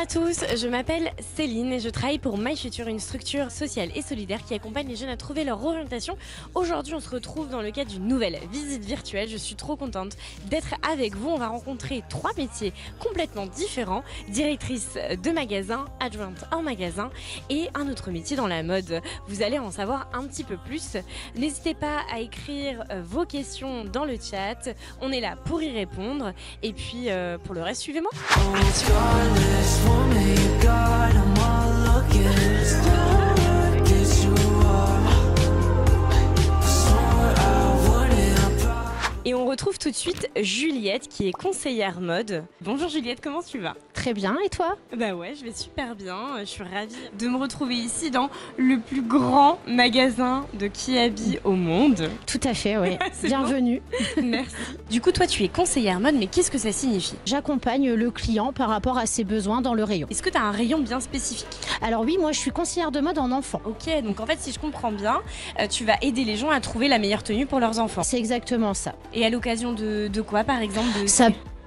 tous, je m'appelle Céline et je travaille pour My Future, une structure sociale et solidaire qui accompagne les jeunes à trouver leur orientation. Aujourd'hui, on se retrouve dans le cadre d'une nouvelle visite virtuelle. Je suis trop contente d'être avec vous. On va rencontrer 3 métiers complètement différents. Directrice de magasin, adjointe en magasin et un autre métier dans la mode. Vous allez en savoir un petit peu plus. N'hésitez pas à écrire vos questions dans le chat. On est là pour y répondre. Et puis, pour le reste, suivez-moi. Et on retrouve tout de suite Juliette qui est conseillère mode. Bonjour Juliette, comment tu vas? Très bien, et toi? Bah ouais, je vais super bien. Je suis ravie de me retrouver ici dans le plus grand magasin de Kiabi au monde. Tout à fait, oui. Bienvenue. Merci. Du coup, toi tu es conseillère mode, mais qu'est-ce que ça signifie? J'accompagne le client par rapport à ses besoins dans le rayon. Est-ce que tu as un rayon bien spécifique? Alors oui, moi je suis conseillère de mode en enfant. Ok, donc en fait si je comprends bien, tu vas aider les gens à trouver la meilleure tenue pour leurs enfants. C'est exactement ça. Et à l'occasion de quoi par exemple?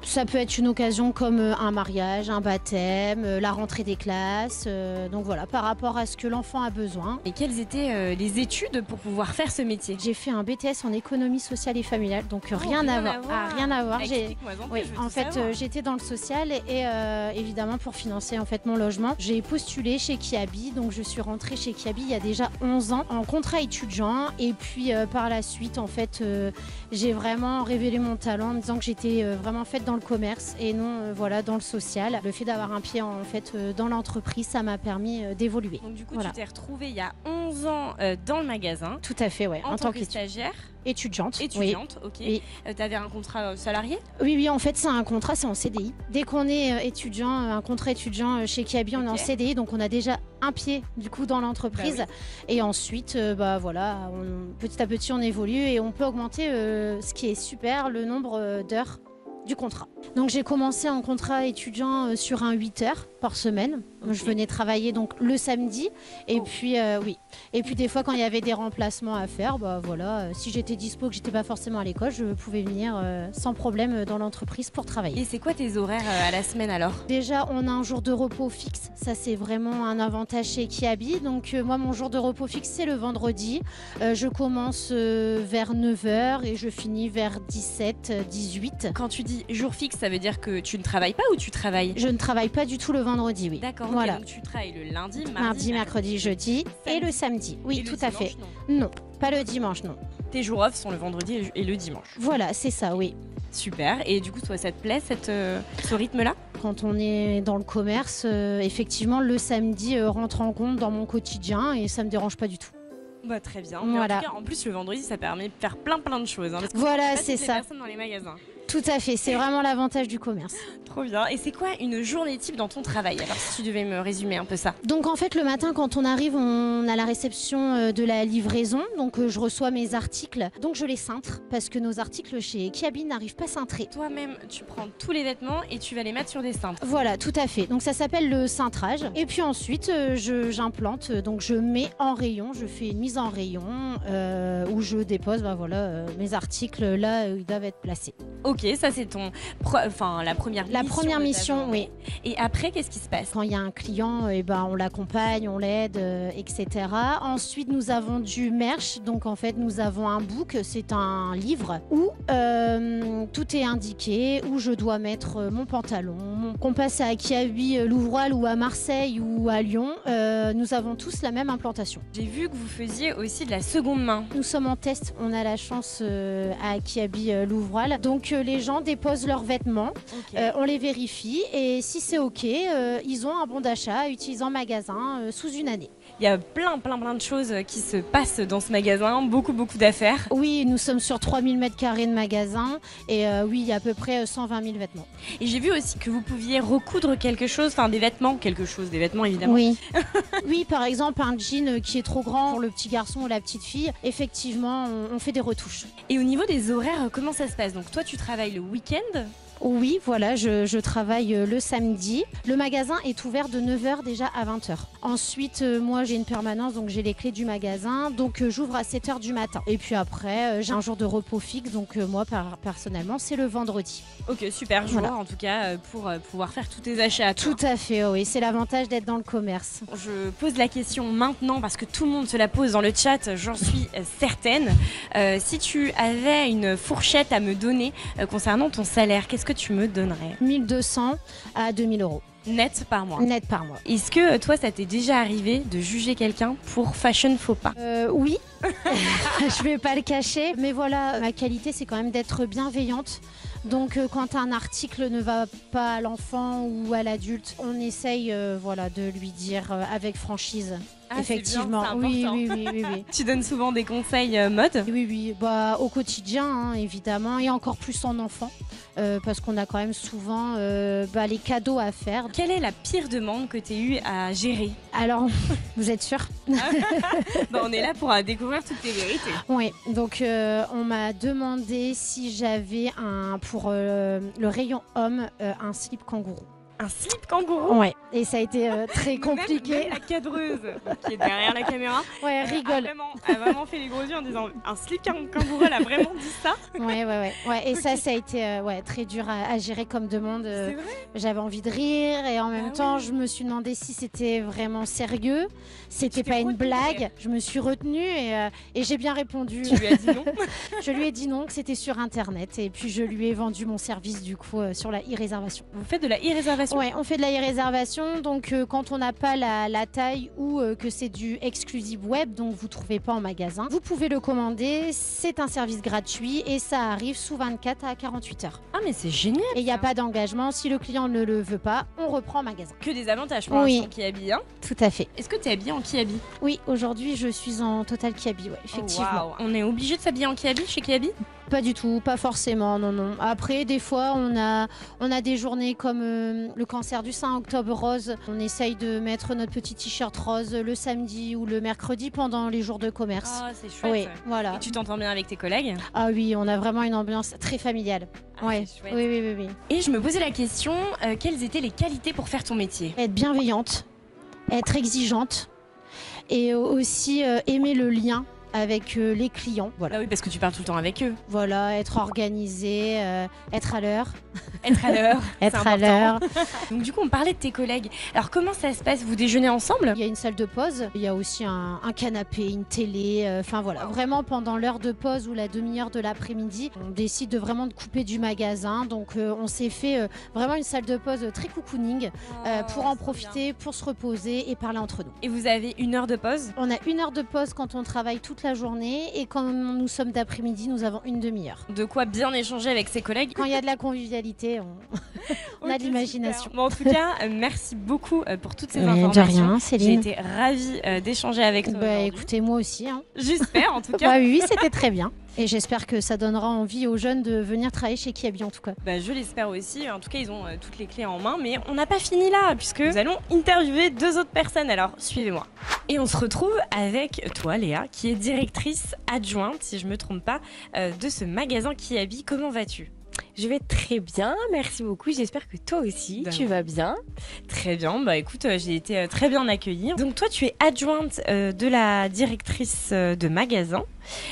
Ça peut être une occasion comme un mariage, un baptême, la rentrée des classes. Donc voilà, par rapport à ce que l'enfant a besoin. Et quelles étaient les études pour pouvoir faire ce métier? J'ai fait un BTS en économie sociale et familiale, donc rien à voir. Rien à voir. J'étais dans le social et évidemment pour financer en fait mon logement, j'ai postulé chez Kiabi. Donc je suis rentrée chez Kiabi il y a déjà 11 ans en contrat étudiant. Et puis par la suite, en fait, j'ai vraiment révélé mon talent en me disant que j'étais vraiment faite dans le commerce et non voilà dans le social. Le fait d'avoir un pied en fait dans l'entreprise, ça m'a permis d'évoluer. Donc du coup tu t'es retrouvée il y a 11 ans dans le magasin. Tout à fait, ouais. En tant que stagiaire. Étudiante, oui. Ok. Oui. Tu avais un contrat salarié? Oui, en fait c'est un contrat, c'est en CDI. Dès qu'on est étudiant, un contrat étudiant chez Kiabi, on est en CDI, donc on a déjà un pied du coup dans l'entreprise. Bah oui. Et ensuite, voilà, petit à petit on évolue et on peut augmenter, ce qui est super, le nombre d'heures du contrat. Donc j'ai commencé en contrat étudiant sur un 8 heures par semaine. Okay. Je venais travailler donc le samedi et puis oui. Et puis des fois quand il y avait des remplacements à faire, voilà, si j'étais dispo, que j'étais pas forcément à l'école, je pouvais venir sans problème dans l'entreprise pour travailler. Et c'est quoi tes horaires à la semaine alors? Déjà, on a un jour de repos fixe. Ça c'est vraiment un avantage chez Kiabi. Donc moi mon jour de repos fixe c'est le vendredi. Je commence vers 9h et je finis vers 17, 18. Quand tu dis jour fixe, ça veut dire que tu ne travailles pas ou tu travailles? Je ne travaille pas du tout le vendredi, oui. D'accord, voilà. Donc tu travailles le lundi, mardi, mercredi, jeudi et le samedi. Oui, et tout à fait. Non, pas le dimanche, non. Tes jours off sont le vendredi et le dimanche. Voilà, c'est ça, oui. Super. Et du coup, toi, ça te plaît, ce rythme-là? Quand on est dans le commerce, effectivement, le samedi rentre en compte dans mon quotidien et ça me dérange pas du tout. Bah, très bien. Voilà. En tout cas, en plus, le vendredi, ça permet de faire plein de choses. Hein, parce que voilà, c'est ça. Personnes dans les magasins. Tout à fait, c'est vraiment l'avantage du commerce. Trop bien. Et c'est quoi une journée type dans ton travail? Alors si tu devais me résumer un peu ça. Donc en fait le matin quand on arrive, on a la réception de la livraison. Donc je reçois mes articles, donc je les cintre parce que nos articles chez Kiabi n'arrivent pas cintrés. Toi-même tu prends tous les vêtements et tu vas les mettre sur des cintres. Voilà, tout à fait. Donc ça s'appelle le cintrage. Et puis ensuite j'implante, donc je mets en rayon, je fais une mise en rayon où je dépose mes articles là où ils doivent être placés. Ok, ça c'est la première mission. La première mission, oui. Et après, qu'est-ce qui se passe? Quand il y a un client, on l'accompagne, on l'aide, etc. Ensuite, nous avons du merch. Donc en fait, nous avons un book, c'est un livre où tout est indiqué, où je dois mettre mon pantalon. Qu'on passe à Kiabi, Louvroil ou à Marseille ou à Lyon, nous avons tous la même implantation. J'ai vu que vous faisiez aussi de la seconde main. Nous sommes en test, on a la chance à Kiabi, Louvroil. Donc les gens déposent leurs vêtements, on les vérifie et si c'est ok, ils ont un bon d'achat à utiliser en magasin sous une année. Il y a plein de choses qui se passent dans ce magasin, beaucoup d'affaires. Oui, nous sommes sur 3000 m² de magasin et oui, il y a à peu près 120 000 vêtements. Et j'ai vu aussi que vous pouviez recoudre quelque chose, des vêtements évidemment. Oui. Oui, par exemple un jean qui est trop grand pour le petit garçon ou la petite fille, effectivement on fait des retouches. Et au niveau des horaires, comment ça se passe? Donc toi tu travailles le week-end? Oui, voilà, je travaille le samedi. Le magasin est ouvert de 9h déjà à 20h. Ensuite, moi, j'ai une permanence, donc j'ai les clés du magasin. Donc, j'ouvre à 7h du matin. Et puis après, j'ai un jour de repos fixe. Donc, moi, personnellement, c'est le vendredi. Ok, super jour en tout cas pour pouvoir faire tous tes achats à toi. Tout à fait, oui. C'est l'avantage d'être dans le commerce. Je pose la question maintenant parce que tout le monde se la pose dans le chat, j'en suis certaine. Si tu avais une fourchette à me donner concernant ton salaire, qu'est-ce que tu me donnerais? 1200 à 2000 euros. Net par mois. Net par mois. Est-ce que toi, ça t'est déjà arrivé de juger quelqu'un pour fashion faux pas? Oui, je vais pas le cacher. Mais voilà, ma qualité, c'est quand même d'être bienveillante. Donc quand un article ne va pas à l'enfant ou à l'adulte, on essaye voilà, de lui dire avec franchise. Ah, effectivement, c'est bien, oui. Tu donnes souvent des conseils mode? Oui, bah, au quotidien, hein, évidemment, et encore plus en enfant, parce qu'on a quand même souvent les cadeaux à faire. Quelle est la pire demande que tu as eu à gérer? Alors, vous êtes sûr? On est là pour découvrir toutes tes vérités. Oui, donc on m'a demandé si j'avais pour le rayon homme un slip kangourou. Un slip kangourou? Ouais, et ça a été très compliqué. Même la cadreuse qui est derrière la caméra, ouais, rigole. a vraiment fait les gros yeux en disant un slip kangourou, elle a vraiment dit ça? Ouais. Et ça a été très dur à gérer comme demande. C'est vrai? J'avais envie de rire et en même temps, je me suis demandé si c'était vraiment sérieux. C'était pas une blague. Je me suis retenue et j'ai bien répondu. Tu lui as dit non? Je lui ai dit non, que c'était sur Internet. Et puis je lui ai vendu mon service du coup sur la e-réservation. Vous faites de la e-réservation? Ouais, on fait de la e-réservation. Donc quand on n'a pas la taille ou que c'est du exclusive web, donc vous ne trouvez pas en magasin, vous pouvez le commander. C'est un service gratuit et ça arrive sous 24 à 48 heures. Ah mais c'est génial! Et il n'y a pas d'engagement. Si le client ne le veut pas, on reprend en magasin. Que des avantages pour un Kiabi, hein? Tout à fait. Est-ce que tu es habillée en Kiabi? Oui, aujourd'hui je suis en total Kiabi, ouais, effectivement. Oh, wow. On est obligé de s'habiller en Kiabi chez Kiabi? Pas du tout, pas forcément, non. Après, des fois, on a des journées comme le cancer du sein, Octobre Rose. On essaye de mettre notre petit t-shirt rose le samedi ou le mercredi pendant les jours de commerce. Ah, c'est chouette. Oui, voilà. Et tu t'entends bien avec tes collègues? Ah oui, on a vraiment une ambiance très familiale. Ah, ouais. C'est chouette. Oui. Et je me posais la question, quelles étaient les qualités pour faire ton métier? Être bienveillante, être exigeante et aussi aimer le lien avec les clients. Voilà. Ah oui, parce que tu parles tout le temps avec eux. Voilà, être organisé, être à l'heure. Être à l'heure. Être à l'heure. Donc du coup, on parlait de tes collègues. Alors comment ça se passe? Vous déjeunez ensemble? Il y a une salle de pause, il y a aussi un canapé, une télé. Enfin voilà, vraiment pendant l'heure de pause ou la demi-heure de l'après-midi, on décide de vraiment de couper du magasin. Donc on s'est fait vraiment une salle de pause très cocooning pour en profiter, pour se reposer et parler entre nous. Et vous avez une heure de pause? On a une heure de pause quand on travaille toute la journée et quand nous sommes d'après-midi, nous avons une demi-heure. De quoi bien échanger avec ses collègues? Quand il y a de la convivialité, on a de l'imagination. Bon, en tout cas, merci beaucoup pour toutes ces informations. De rien, Céline. J'ai été ravie d'échanger avec toi. Écoutez, moi aussi. Hein. J'espère en tout cas. Oui, c'était très bien. Et j'espère que ça donnera envie aux jeunes de venir travailler chez Kiabi en tout cas. Je l'espère aussi. En tout cas, ils ont toutes les clés en main. Mais on n'a pas fini là, puisque nous allons interviewer 2 autres personnes. Alors, suivez-moi. Et on se retrouve avec toi, Léa, qui est directrice adjointe, si je ne me trompe pas, de ce magasin Kiabi. Comment vas-tu? Je vais très bien, merci beaucoup. J'espère que toi aussi, tu vas bien. Très bien, écoute, j'ai été très bien accueillie. Donc toi, tu es adjointe de la directrice de magasin.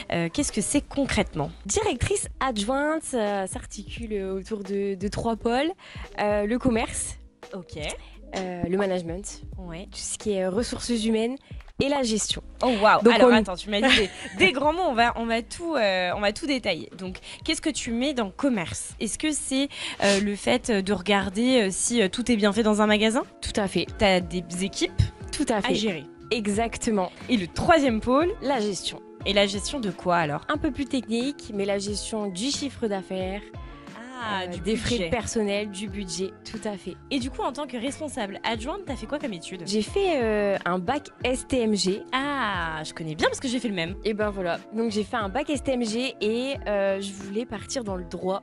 Qu'est-ce que c'est concrètement? Directrice adjointe, ça s'articule autour de 3 pôles. Le commerce, ok, le management, ouais, tout ce qui est ressources humaines et la gestion. Oh waouh. Alors attends, tu m'as dit des grands mots, on va tout détailler. Donc qu'est-ce que tu mets dans commerce? Est-ce que c'est le fait de regarder si tout est bien fait dans un magasin? Tout à fait. Tu as des équipes tout à fait à gérer. Exactement. Et le 3e pôle, la gestion. Et la gestion de quoi alors? Un peu plus technique, mais la gestion du chiffre d'affaires. Des frais de personnel, du budget, tout à fait. Et du coup, en tant que responsable adjointe, t'as fait quoi comme étude? J'ai fait un bac STMG. Ah, je connais bien parce que j'ai fait le même. Et ben voilà, donc j'ai fait un bac STMG et je voulais partir dans le droit.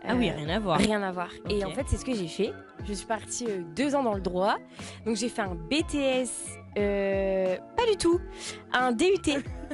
Ah oui, rien à voir. Rien à voir. Okay. Et en fait, c'est ce que j'ai fait. Je suis partie 2 ans dans le droit. Donc j'ai fait un BTS Pas du tout. Un DUT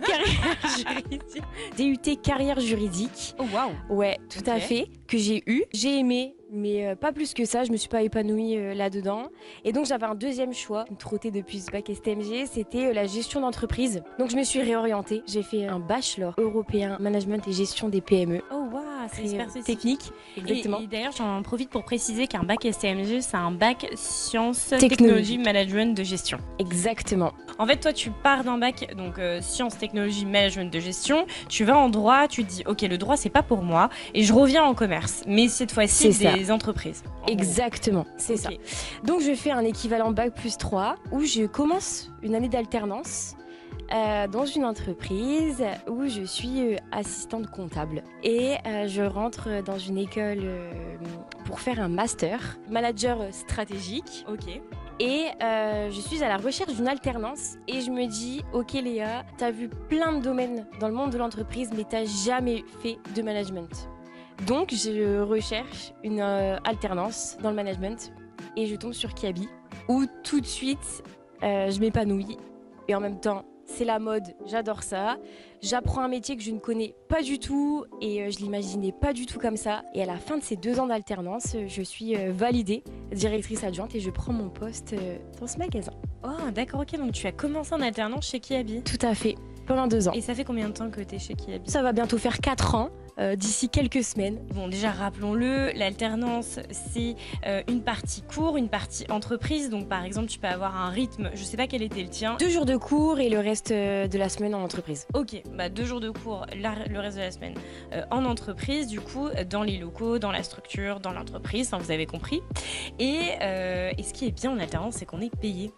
carrière juridique. DUT carrière juridique. Oh waouh. Ouais, tout à fait. Que j'ai eu. J'ai aimé, mais pas plus que ça. Je me suis pas épanouie là-dedans. Et donc j'avais un deuxième choix, me trotter depuis ce bac STMG, c'était la gestion d'entreprise. Donc je me suis réorientée. J'ai fait un bachelor européen management et gestion des PME. Oh waouh, c'est super technique. Exactement. Et d'ailleurs, j'en profite pour préciser qu'un bac STMG, c'est un bac sciences, technologie, management de gestion. Exactement. En fait, toi, tu pars d'un bac donc sciences, technologie, management de gestion. Tu vas en droit, tu te dis, ok, le droit, c'est pas pour moi, et je reviens en commerce. Mais cette fois-ci, des entreprises. Exactement, c'est ça. Donc, je fais un équivalent bac plus 3 où je commence une année d'alternance. Dans une entreprise où je suis assistante comptable et je rentre dans une école pour faire un master manager stratégique. Ok. Et je suis à la recherche d'une alternance et je me dis, ok Léa, t'as vu plein de domaines dans le monde de l'entreprise mais t'as jamais fait de management. Donc je recherche une alternance dans le management et je tombe sur Kiabi où tout de suite je m'épanouis et en même temps c'est la mode, j'adore ça. J'apprends un métier que je ne connais pas du tout et je l'imaginais pas du tout comme ça. Et à la fin de ces 2 ans d'alternance, je suis validée directrice adjointe et je prends mon poste dans ce magasin. Oh d'accord, ok, donc tu as commencé en alternance chez Kiabi. Tout à fait, pendant 2 ans. Et ça fait combien de temps que tu es chez Kiabi? Ça va bientôt faire 4 ans. D'ici quelques semaines. Bon, déjà, rappelons-le, l'alternance, c'est une partie cours, une partie entreprise. Donc, par exemple, tu peux avoir un rythme, je sais pas quel était le tien. 2 jours de cours et le reste de la semaine en entreprise. Ok, bah 2 jours de cours, le reste de la semaine en entreprise, du coup, dans les locaux, dans la structure, dans l'entreprise, vous avez compris. Et ce qui est bien en alternance, c'est qu'on est payé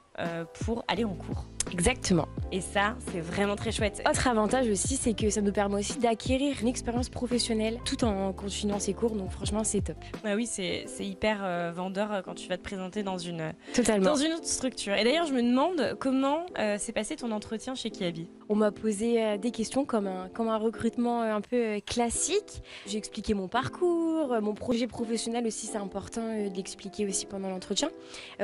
pour aller en cours. Exactement. Et ça, c'est vraiment très chouette. Autre avantage aussi, c'est que ça nous permet aussi d'acquérir une expérience professionnelle tout en continuant ses cours. Donc franchement, c'est top. Bah oui, c'est hyper vendeur quand tu vas te présenter dans une autre structure. Et d'ailleurs, je me demande comment s'est passé ton entretien chez Kiabi. On m'a posé des questions comme un recrutement un peu classique. J'ai expliqué mon parcours, mon projet professionnel aussi, c'est important d'expliquer aussi pendant l'entretien.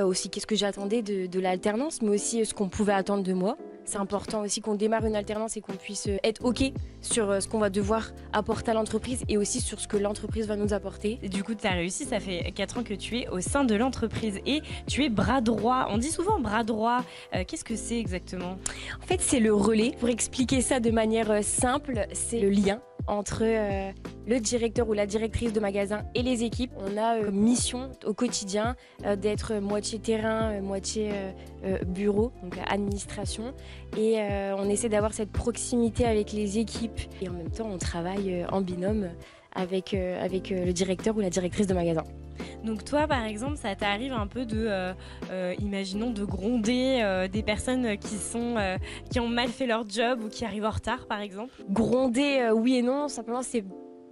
Aussi, qu'est-ce que j'attendais de l'alternance, mais aussi ce qu'on pouvait attendre de moi. C'est important aussi qu'on démarre une alternance et qu'on puisse être OK sur ce qu'on va devoir apporter à l'entreprise et aussi sur ce que l'entreprise va nous apporter. Et du coup, tu as réussi, ça fait 4 ans que tu es au sein de l'entreprise et tu es bras droit. On dit souvent bras droit. Qu'est-ce que c'est exactement? En fait, c'est le relais. Pour expliquer ça de manière simple, c'est le lien entre le directeur ou la directrice de magasin et les équipes. On a comme mission au quotidien d'être moitié terrain, moitié bureau, donc administration. Et on essaie d'avoir cette proximité avec les équipes. Et en même temps, on travaille en binôme avec le directeur ou la directrice de magasin. Donc toi, par exemple, ça t'arrive un peu imaginons, de gronder des personnes qui ont mal fait leur job ou qui arrivent en retard, par exemple? Gronder, oui et non. Simplement, c'est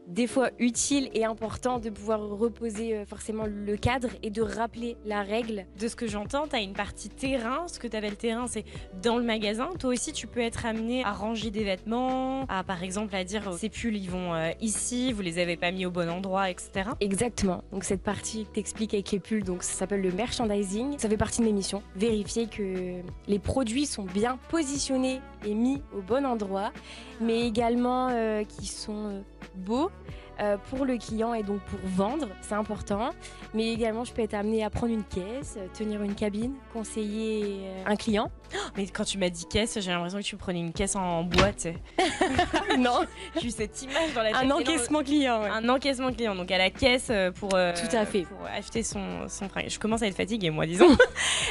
des fois utile et important de pouvoir reposer forcément le cadre et de rappeler la règle. De ce que j'entends, tu as une partie terrain. Ce que tu appelles le terrain, c'est dans le magasin. Toi aussi, tu peux être amené à ranger des vêtements, à par exemple à dire ces pulls, ils vont ici, vous les avez pas mis au bon endroit, etc. Exactement. Donc cette partie que t'expliques avec les pulls, donc ça s'appelle le merchandising. Ça fait partie de mes missions. Vérifier que les produits sont bien positionnés et mis au bon endroit, mais également qu'ils sont beaux pour le client et donc pour vendre, c'est important. Mais également, je peux être amenée à prendre une caisse, tenir une cabine, conseiller un client. Mais quand tu m'as dit caisse, j'ai l'impression que tu prenais une caisse en boîte. Non, j'ai eu cette image dans la tête. Un encaissement client. Ouais. Un encaissement client, donc à la caisse tout à fait. pour acheter son fringue. Je commence à être fatiguée, moi, disons.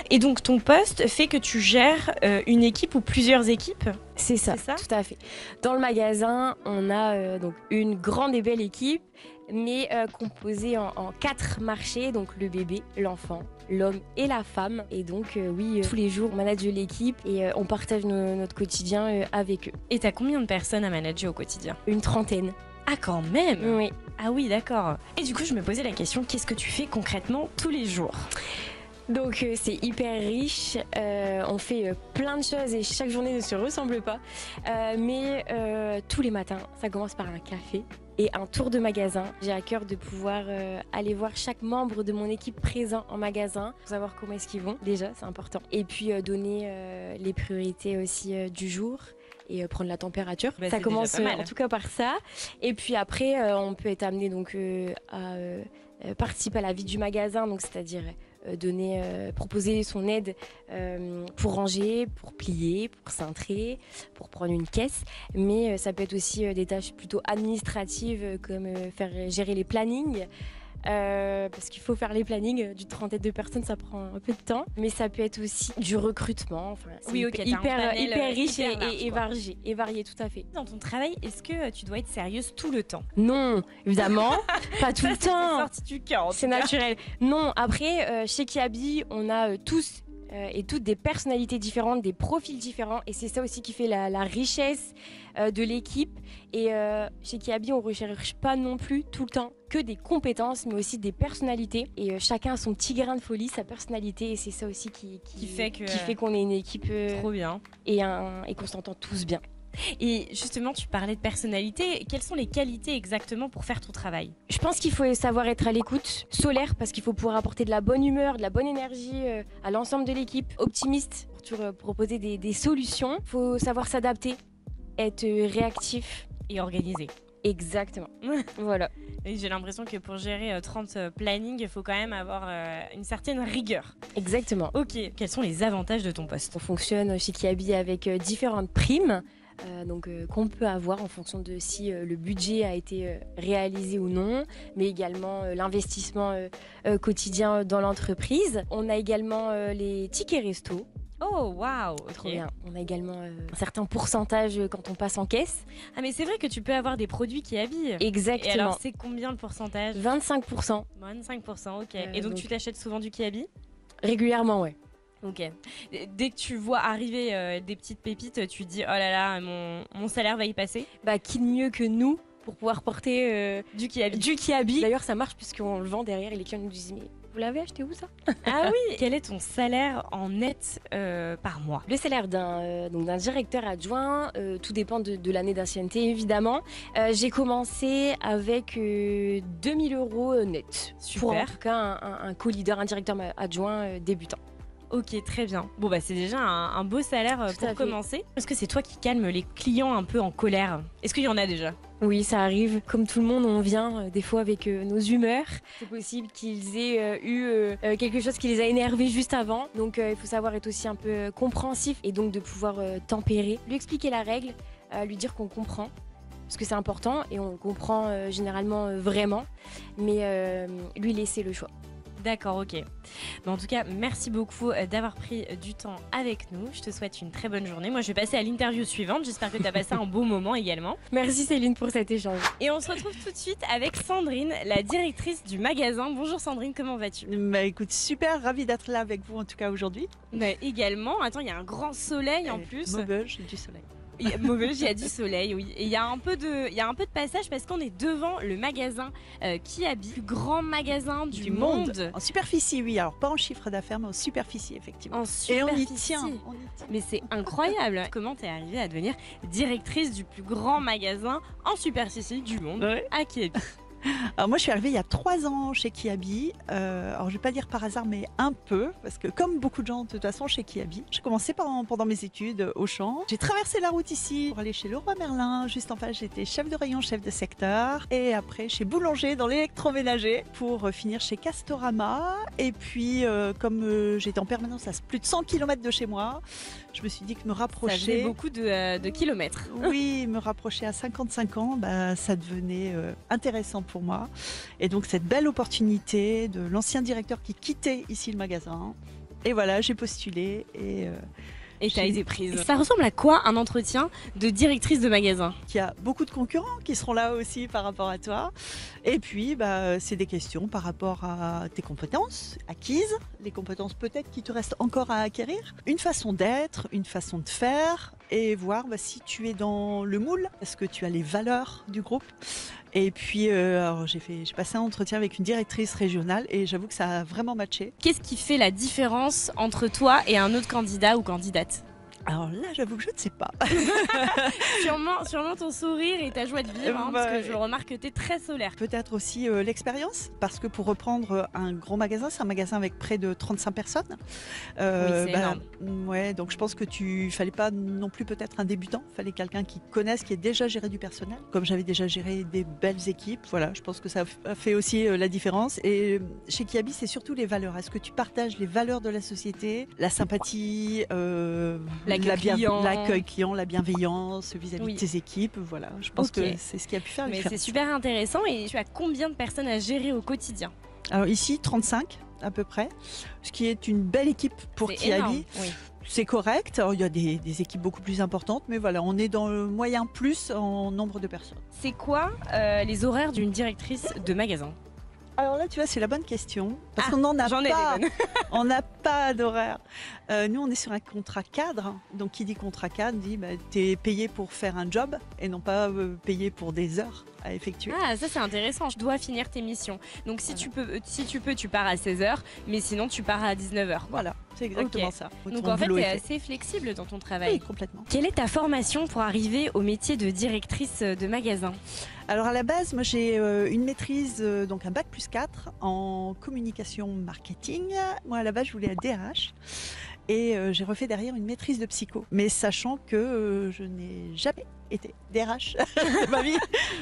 Et donc, ton poste fait que tu gères une équipe ou plusieurs équipes? C'est ça, tout à fait. Dans le magasin, on a donc une grande et belle équipe, mais composée en 4 marchés, donc le bébé, l'enfant, l'homme et la femme. Et donc oui, tous les jours, on manage l'équipe et on partage notre quotidien avec eux. Et t'as combien de personnes à manager au quotidien? Une trentaine. Ah quand même? Oui. Ah oui, d'accord. Et du coup, je me posais la question, qu'est-ce que tu fais concrètement tous les jours? Donc c'est hyper riche, on fait plein de choses et chaque journée ne se ressemble pas. Mais tous les matins, ça commence par un café et un tour de magasin. J'ai à cœur de pouvoir aller voir chaque membre de mon équipe présent en magasin pour savoir comment est-ce qu'ils vont. Déjà, c'est important. Et puis donner les priorités aussi du jour. Et prendre la température. Ça commence en tout cas par ça. Et puis après, on peut être amené donc, à participer à la vie du magasin, donc c'est-à-dire proposer son aide pour ranger, pour plier, pour cintrer, pour prendre une caisse. Mais ça peut être aussi des tâches plutôt administratives comme gérer les plannings. Parce qu'il faut faire les plannings d'une trentaine de personnes, ça prend un peu de temps. Mais ça peut être aussi du recrutement. Enfin, oui, hyper riche large, et varié, tout à fait. Dans ton travail, est-ce que tu dois être sérieuse tout le temps? Non, évidemment, pas tout le temps. C'est sorti du cœur, c'est naturel. Non, après, chez Kiabi, on a tous et toutes des personnalités différentes, des profils différents, et c'est ça aussi qui fait la richesse de l'équipe. Et chez Kiabi, on ne recherche pas non plus tout le temps que des compétences, mais aussi des personnalités. Et chacun a son petit grain de folie, sa personnalité, et c'est ça aussi qui fait qu'on est une équipe trop bien et qu'on s'entend tous bien. Et justement, tu parlais de personnalité. Quelles sont les qualités exactement pour faire ton travail? Je pense qu'il faut savoir être à l'écoute, solaire, parce qu'il faut pouvoir apporter de la bonne humeur, de la bonne énergie à l'ensemble de l'équipe, optimiste pour proposer des solutions. Il faut savoir s'adapter, être réactif et organisé. Exactement. Voilà. Et j'ai l'impression que pour gérer 30 plannings, il faut quand même avoir une certaine rigueur. Exactement. Ok. Quels sont les avantages de ton poste? On fonctionne chez Kiabi avec différentes primes. Qu'on peut avoir en fonction de si le budget a été réalisé ou non, mais également l'investissement quotidien dans l'entreprise. On a également les tickets resto. Oh waouh, trop bien. On a également un certain pourcentage quand on passe en caisse. Ah mais c'est vrai que tu peux avoir des produits qui habillent. Exactement. Et alors c'est combien le pourcentage? 25%. 25%, ok. Et donc tu t'achètes souvent du Kiabi? Régulièrement, ouais. Ok. Dès que tu vois arriver des petites pépites, tu te dis oh là là, mon salaire va y passer. Bah qui de mieux que nous pour pouvoir porter du Kiabi. Du Kiabi. D'ailleurs ça marche puisqu'on le vend derrière et les clients nous disent mais vous l'avez acheté où ça? Ah oui. Quel est ton salaire en net par mois? Le salaire d'un directeur adjoint, tout dépend de l'année d'ancienneté évidemment. J'ai commencé avec 2000 € net. Super. Pour en tout cas un co-leader, un directeur adjoint débutant. Ok, très bien. Bon bah c'est déjà un beau salaire pour commencer. Est-ce que c'est toi qui calmes les clients un peu en colère? Est-ce qu'il y en a déjà? Oui, ça arrive. Comme tout le monde, on vient des fois avec nos humeurs. C'est possible qu'ils aient eu quelque chose qui les a énervés juste avant. Donc il faut savoir être aussi un peu compréhensif et donc de pouvoir tempérer, lui expliquer la règle, lui dire qu'on comprend. Parce que c'est important et on comprend généralement vraiment. Mais lui laisser le choix. D'accord, ok. Bon, en tout cas, merci beaucoup d'avoir pris du temps avec nous. Je te souhaite une très bonne journée. Moi, je vais passer à l'interview suivante. J'espère que tu as passé un beau moment également. Merci Céline pour cet échange. Et on se retrouve tout de suite avec Sandrine, la directrice du magasin. Bonjour Sandrine, comment vas-tu? Bah écoute, super, ravie d'être là avec vous en tout cas aujourd'hui. Également, attends, il y a un grand soleil en plus. Mauvais, j'ai du soleil. Mauvais, il y a du soleil, oui. Et il y a un peu de passage parce qu'on est devant le magasin Kiabi, le plus grand magasin du monde. En superficie, oui. Alors pas en chiffre d'affaires, mais en superficie, effectivement. En superficie. Et on y tient. Mais c'est incroyable. Comment t'es arrivée à devenir directrice du plus grand magasin en superficie du monde à Kiabi? Alors moi je suis arrivée il y a 3 ans chez Kiabi, alors je vais pas dire par hasard mais un peu, parce que comme beaucoup de gens de toute façon chez Kiabi, j'ai commencé pendant mes études au Auchan, j'ai traversé la route ici pour aller chez Leroy Merlin, juste en face j'étais chef de rayon, chef de secteur, et après chez Boulanger dans l'électroménager, pour finir chez Castorama, et puis comme j'étais en permanence à plus de 100 km de chez moi, je me suis dit que me rapprocher... Ça faisait beaucoup de kilomètres. Oui, me rapprocher à 55 ans, bah, ça devenait intéressant pour moi. Et donc cette belle opportunité de l'ancien directeur qui quittait ici le magasin. Et voilà, j'ai postulé et tu as été prise. Et ça ressemble à quoi un entretien de directrice de magasin? Il y a beaucoup de concurrents qui seront là aussi par rapport à toi. Et puis, bah, c'est des questions par rapport à tes compétences acquises, les compétences peut-être qui te restent encore à acquérir, une façon d'être, une façon de faire, et voir si tu es dans le moule, est-ce que tu as les valeurs du groupe. Et puis, alors j'ai passé un entretien avec une directrice régionale et j'avoue que ça a vraiment matché. Qu'est-ce qui fait la différence entre toi et un autre candidat ou candidate ? Alors là, j'avoue que je ne sais pas. sûrement ton sourire et ta joie de vivre, parce que je remarque que tu es très solaire. Peut-être aussi l'expérience, parce que pour reprendre un gros magasin, c'est un magasin avec près de 35 personnes. Oui, c'est énorme. Ouais, donc je pense que fallait pas non plus peut-être un débutant, il fallait quelqu'un qui connaisse, qui ait déjà géré du personnel. Comme j'avais déjà géré des belles équipes, voilà, je pense que ça a fait aussi la différence. Et chez Kiabi, c'est surtout les valeurs. Est-ce que tu partages les valeurs de la société, la sympathie, l'accueil client, la bienveillance vis-à-vis de tes équipes, voilà. Je pense que c'est ce qui a pu faire la différence. C'est super intéressant. Et tu as combien de personnes à gérer au quotidien ? Alors ici, 35 à peu près, ce qui est une belle équipe pour Kiabi. Oui. C'est correct. Alors, il y a des équipes beaucoup plus importantes, mais voilà, on est dans le moyen plus en nombre de personnes. C'est quoi les horaires d'une directrice de magasin ? Alors là, tu vois, c'est la bonne question. Parce qu'on n'en a pas. On n'a pas d'horaire. Nous, on est sur un contrat cadre. Donc, qui dit contrat cadre dit tu es payé pour faire un job et non pas payé pour des heures à effectuer. Ah, ça c'est intéressant. Je dois finir tes missions. Donc, si tu peux, tu pars à 16h, mais sinon, tu pars à 19h. Voilà, c'est exactement ça. Donc, en fait, tu es assez flexible dans ton travail. Oui, complètement. Quelle est ta formation pour arriver au métier de directrice de magasin ? Alors à la base, moi j'ai une maîtrise, donc un bac plus 4 en communication marketing. Moi à la base je voulais être DRH et j'ai refait derrière une maîtrise de psycho. Mais sachant que je n'ai jamais été DRH de ma vie.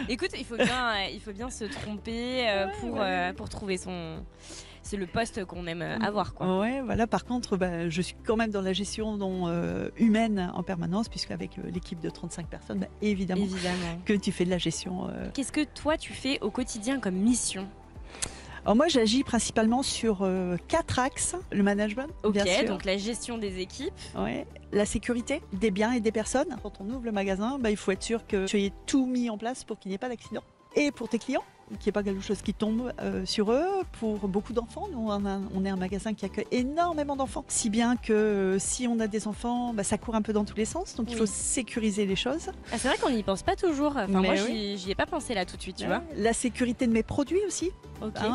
Écoute, il faut bien se tromper pour trouver c'est le poste qu'on aime avoir, quoi. Ouais, voilà. Par contre, je suis quand même dans la gestion humaine en permanence, puisque avec l'équipe de 35 personnes, évidemment que tu fais de la gestion. Qu'est-ce que toi tu fais au quotidien comme mission ? Alors moi, j'agis principalement sur 4 axes. Le management, bien sûr. Donc la gestion des équipes. Ouais. La sécurité des biens et des personnes. Quand on ouvre le magasin, il faut être sûr que tu aies tout mis en place pour qu'il n'y ait pas d'accident. Et pour tes clients, qu'il n'y ait pas quelque chose qui tombe sur eux. Pour beaucoup d'enfants, nous on est un magasin qui accueille énormément d'enfants. Si bien que si on a des enfants, ça court un peu dans tous les sens. Donc il faut sécuriser les choses. Ah, c'est vrai qu'on n'y pense pas toujours. Enfin, moi j'y ai pas pensé là tout de suite, tu vois. La sécurité de mes produits aussi.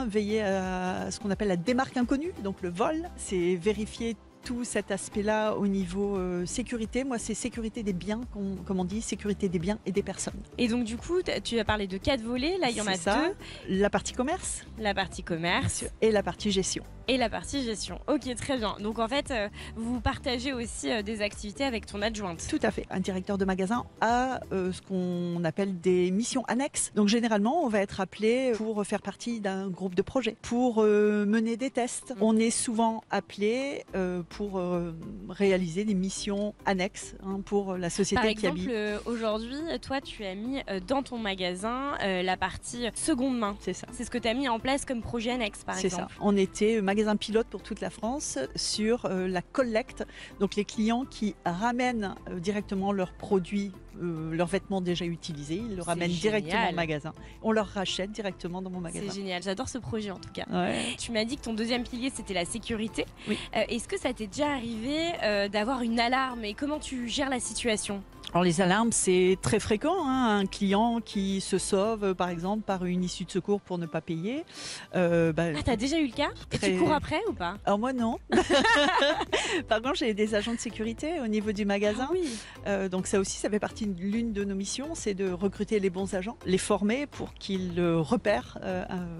Veiller à ce qu'on appelle la démarque inconnue. Donc le vol, c'est vérifier tout cet aspect-là au niveau sécurité. Moi, c'est sécurité des biens, comme on dit, sécurité des biens et des personnes. Et donc, du coup, tu as parlé de 4 volets. Là, il y en a 2. La partie commerce. La partie commerce. Et la partie gestion. Et la partie gestion. Ok, très bien. Donc, en fait, vous partagez aussi des activités avec ton adjointe. Tout à fait. Un directeur de magasin a ce qu'on appelle des missions annexes. Donc, généralement, on va être appelé pour faire partie d'un groupe de projet, pour mener des tests. On est souvent appelé pour réaliser des missions annexes pour la société Kiabi. Par exemple, aujourd'hui, toi, tu as mis dans ton magasin la partie seconde main. C'est ça. C'est ce que tu as mis en place comme projet annexe, par exemple. C'est ça. On était magasin pilote pour toute la France sur la collecte. Donc, les clients qui ramènent directement leurs produits, leurs vêtements déjà utilisés, ils le ramènent directement au magasin. On leur rachète directement dans mon magasin. C'est génial, j'adore ce projet en tout cas. Ouais. Tu m'as dit que ton deuxième pilier c'était la sécurité. Oui. Est-ce que ça t'est déjà arrivé d'avoir une alarme et comment tu gères la situation ? Alors les alarmes, c'est très fréquent. Un client qui se sauve, par exemple, par une issue de secours pour ne pas payer. T'as déjà eu le cas ? Et tu cours après ou pas ? Alors moi, non. Par contre, j'ai des agents de sécurité au niveau du magasin. Ah oui. Donc ça aussi, ça fait partie de l'une de nos missions, c'est de recruter les bons agents, les former pour qu'ils repèrent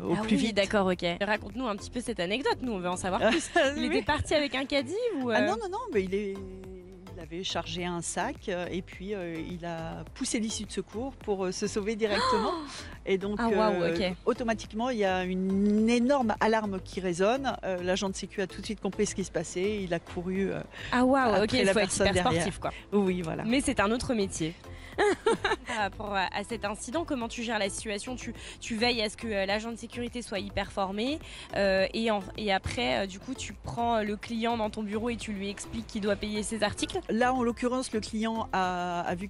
au plus vite. D'accord, ok. Raconte-nous un petit peu cette anecdote, nous on veut en savoir plus. Il était parti avec un caddie ou non, mais il avait chargé un sac et puis il a poussé l'issue de secours pour se sauver directement. Et donc, automatiquement, il y a une énorme alarme qui résonne. L'agent de sécu a tout de suite compris ce qui se passait. Il a couru après la personne derrière. Sportif, quoi. Oui, voilà. Mais c'est un autre métier. Par rapport à cet incident, comment tu gères la situation? Tu veilles à ce que l'agent de sécurité soit hyper formé et après, du coup, tu prends le client dans ton bureau et tu lui expliques qu'il doit payer ses articles? Là, en l'occurrence, le client a vu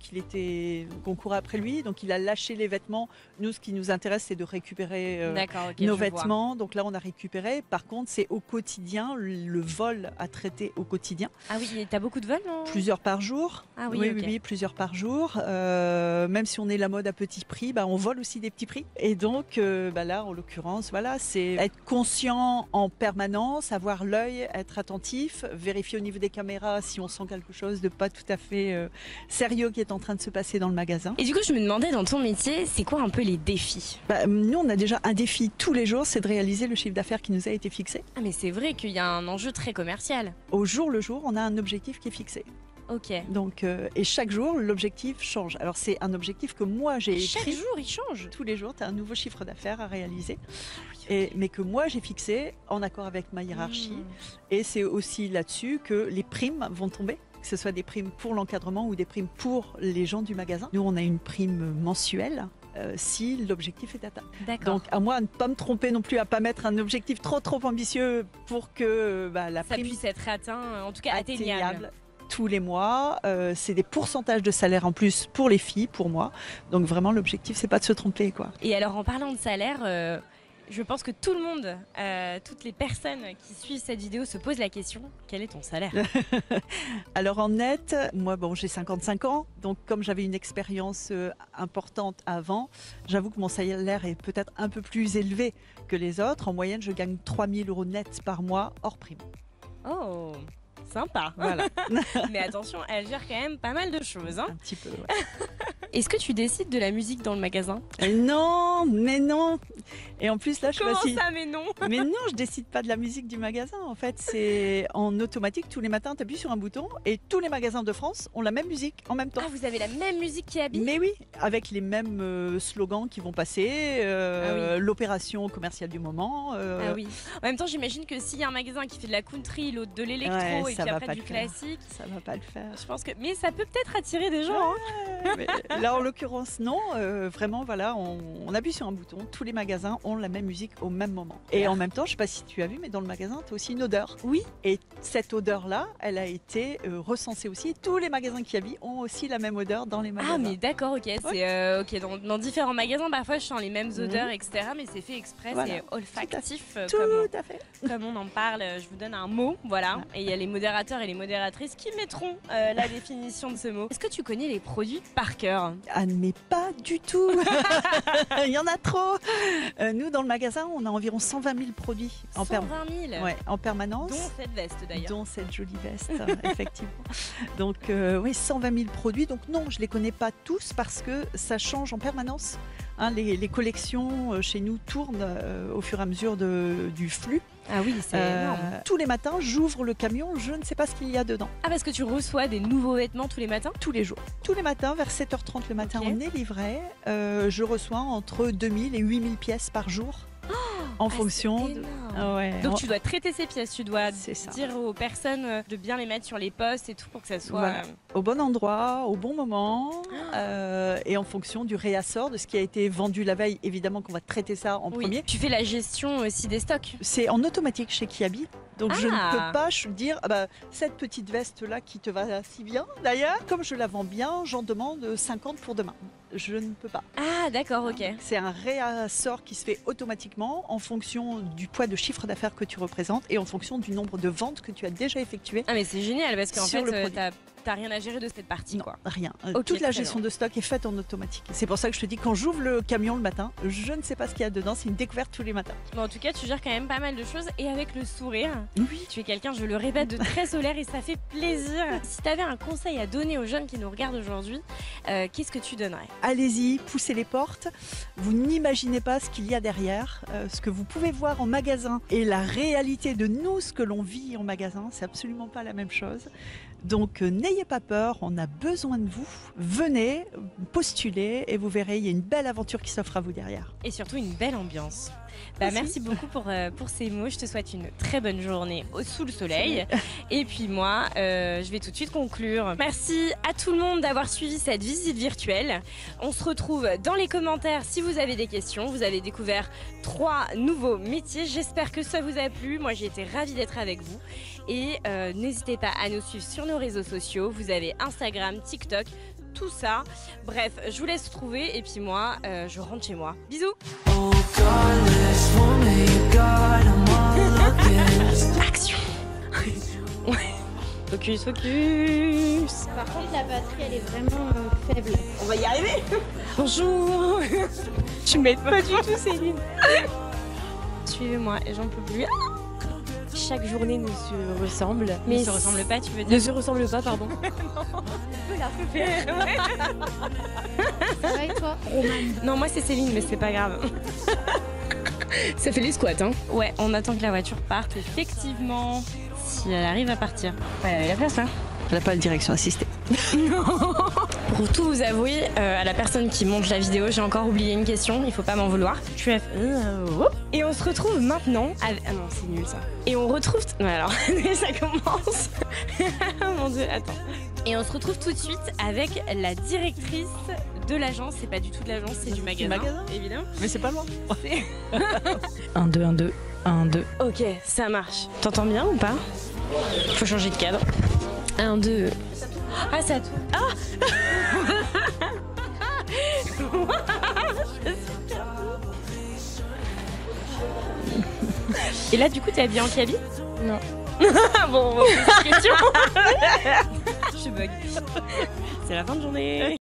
qu'on courait après lui, donc il a lâché les vêtements. Nous, ce qui nous intéresse, c'est de récupérer D'accord, ok, nos je vois. vêtements. Donc là, on a récupéré. Par contre, c'est au quotidien, le vol à traiter au quotidien. Ah oui, t'as beaucoup de vols, non? Plusieurs par jour. Ah oui, oui, ok. oui, plusieurs par jour. Même si on est la mode à petit prix, on vole aussi des petits prix. Et donc, là, en l'occurrence, voilà, c'est être conscient en permanence, avoir l'œil, être attentif, vérifier au niveau des caméras si on sent quelque chose de pas tout à fait sérieux qui est en train de se passer dans le magasin. Et du coup, je me demandais, dans ton métier, c'est quoi un peu les défis? Nous, on a déjà un défi tous les jours, c'est de réaliser le chiffre d'affaires qui nous a été fixé. Ah, mais c'est vrai qu'il y a un enjeu très commercial. Au jour le jour, on a un objectif qui est fixé. Ok. Donc, et chaque jour, l'objectif change. Alors, c'est un objectif que moi, j'ai Chaque écrit. jour, il change. Tous les jours, tu as un nouveau chiffre d'affaires à réaliser. Ah Mais que moi, j'ai fixé en accord avec ma hiérarchie. Et c'est aussi là-dessus que les primes vont tomber. Que ce soit des primes pour l'encadrement ou des primes pour les gens du magasin. Nous, on a une prime mensuelle si l'objectif est atteint. D'accord. Donc, à moi de ne pas me tromper non plus, à ne pas mettre un objectif trop ambitieux pour que la Ça prime puisse être atteint, en tout cas atteignable. tous les mois. C'est des pourcentages de salaire en plus pour les filles, pour moi. Donc vraiment, l'objectif, c'est pas de se tromper, quoi. Et alors, en parlant de salaire, je pense que tout le monde, toutes les personnes qui suivent cette vidéo se posent la question, quel est ton salaire? Alors en net, moi, j'ai 55 ans. Donc comme j'avais une expérience importante avant, j'avoue que mon salaire est peut-être un peu plus élevé que les autres. En moyenne, je gagne 3 000 € net par mois, hors prime. Oh, sympa. Voilà, Mais attention, elle gère quand même pas mal de choses. Hein. un petit peu. Ouais. Est-ce que tu décides de la musique dans le magasin? Non, mais non. Et en plus, là, je Comment choisis. ça, mais non? Mais non, je décide pas de la musique du magasin. En fait, c'est en automatique. Tous les matins, tu appuies sur un bouton et tous les magasins de France ont la même musique en même temps. Ah, vous avez la même musique qui habille? Mais oui, avec les mêmes slogans qui vont passer, Ah l'opération commerciale du moment. Ah oui. En même temps, j'imagine que s'il y a un magasin qui fait de la country, l'autre de l'électro Ouais, et ça puis va après pas du le faire. classique, Ça va pas le faire. je pense que. Mais ça peut peut-être attirer des gens. Hein. Mais là, en l'occurrence, non. Vraiment, voilà, on appuie sur un bouton. Tous les magasins ont la même musique au même moment. Et en même temps, je sais pas si tu as vu, mais dans le magasin, tu as aussi une odeur. Oui. Et cette odeur-là, elle a été recensée aussi. Tous les magasins qui habillent ont aussi la même odeur dans les magasins. Ah, mais d'accord, ok. C'est ok. Dans différents magasins, parfois, je sens les mêmes odeurs, etc. Mais c'est fait exprès, Voilà. c'est olfactif. Tout Comme à fait. comme on en parle, je vous donne un mot, voilà. Et il y a les modérateurs et les modératrices qui mettront la définition de ce mot. Est-ce que tu connais les produits par cœur? Ah, mais pas du tout. Il y en a trop. Nous, dans le magasin, on a environ 120 000 produits 120 000 ouais, en permanence. Dont cette veste d'ailleurs. Dont cette jolie veste, effectivement. Donc, oui, 120 000 produits. Donc, non, je ne les connais pas tous parce que ça change en permanence. Hein, les collections chez nous tournent au fur et à mesure du flux. Ah oui, c'est énorme. Tous les matins, j'ouvre le camion, je ne sais pas ce qu'il y a dedans. Ah, parce que tu reçois des nouveaux vêtements tous les matins? Tous les jours. Tous les matins, vers 7h30 le matin, Ok. on est livré. Je reçois entre 2000 et 8000 pièces par jour. En fonction. C'est de- énorme. Ah ouais, Donc tu dois traiter ces pièces, tu dois C'est ça. dire aux personnes de bien les mettre sur les postes et tout pour que ça soit... Voilà. Au bon endroit, au bon moment, et en fonction du réassort, de ce qui a été vendu la veille. Évidemment qu'on va traiter ça en Oui. premier. Tu fais la gestion aussi des stocks. C'est en automatique chez Kiabi. Donc je ne Ah. peux pas dire cette petite veste là qui te va si bien. D'ailleurs, comme je la vends bien, j'en demande 50 pour demain. Je ne peux pas. Ah, d'accord, ok. C'est un réassort qui se fait automatiquement en fonction du poids de chiffre d'affaires que tu représentes et en fonction du nombre de ventes que tu as déjà effectuées. Ah, mais c'est génial parce qu'en Sur fait, le produit. t'as rien à gérer de cette partie, Non, quoi. rien. Ok, Toute la très gestion bien. de stock est faite en automatique. C'est pour ça que je te dis, quand j'ouvre le camion le matin, je ne sais pas ce qu'il y a dedans. C'est une découverte tous les matins. Bon, en tout cas, tu gères quand même pas mal de choses et avec le sourire. Oui. Tu es quelqu'un, je le répète, de très solaire et ça fait plaisir. Si tu avais un conseil à donner aux jeunes qui nous regardent aujourd'hui, qu'est-ce que tu donnerais? Allez-y, poussez les portes. Vous n'imaginez pas ce qu'il y a derrière, ce que vous pouvez voir en magasin et la réalité de nous, ce que l'on vit en magasin, c'est absolument pas la même chose. Donc n'ayez pas peur, on a besoin de vous. Venez, postulez et vous verrez, il y a une belle aventure qui s'offre à vous derrière. Et surtout une belle ambiance. Merci beaucoup pour ces mots. Je te souhaite une très bonne journée sous le soleil. Et puis moi, je vais tout de suite conclure. Merci à tout le monde d'avoir suivi cette visite virtuelle. On se retrouve dans les commentaires si vous avez des questions. Vous avez découvert 3 nouveaux métiers. J'espère que ça vous a plu. Moi, j'ai été ravie d'être avec vous. Et n'hésitez pas à nous suivre sur nos réseaux sociaux. Vous avez Instagram, TikTok, tout ça. Bref, je vous laisse trouver. Et puis moi, je rentre chez moi. Bisous. Action. Focus, focus. Par contre, la batterie, elle est vraiment faible. On va y arriver. Bonjour. Tu m'aides pas du tout, Céline. Suivez-moi et j'en peux plus. Chaque journée ne se ressemble. Mais ne se ressemble pas, tu veux dire? Ne se ressemble pas, pardon. On peut la refaire. Ça va et toi? Non, moi c'est Céline, mais c'est pas grave. Ça fait les squats, hein. Ouais, on attend que la voiture parte, effectivement. Si elle arrive à partir. Ouais, elle avait la place, là. Elle n'a pas de direction assistée. Pour tout vous avouer, à la personne qui monte la vidéo, j'ai encore oublié une question, il faut pas m'en vouloir. Tu as fait... Et on se retrouve maintenant... Ah non, c'est nul ça. Et on retrouve... Ouais, alors, ça commence. Mon Dieu, attends. Et on se retrouve tout de suite avec la directrice de l'agence. C'est pas du tout de l'agence, c'est du magasin, évidemment. Mais c'est pas loin. 1, 2, 1, 2, 1, 2. Ok, ça marche. T'entends bien ou pas? Faut changer de cadre. 1, 2... Ah, ça tout. Ah. Et là, du coup, t'es habillée en cabi? Non. Bon, question. Je bug. C'est la fin de journée.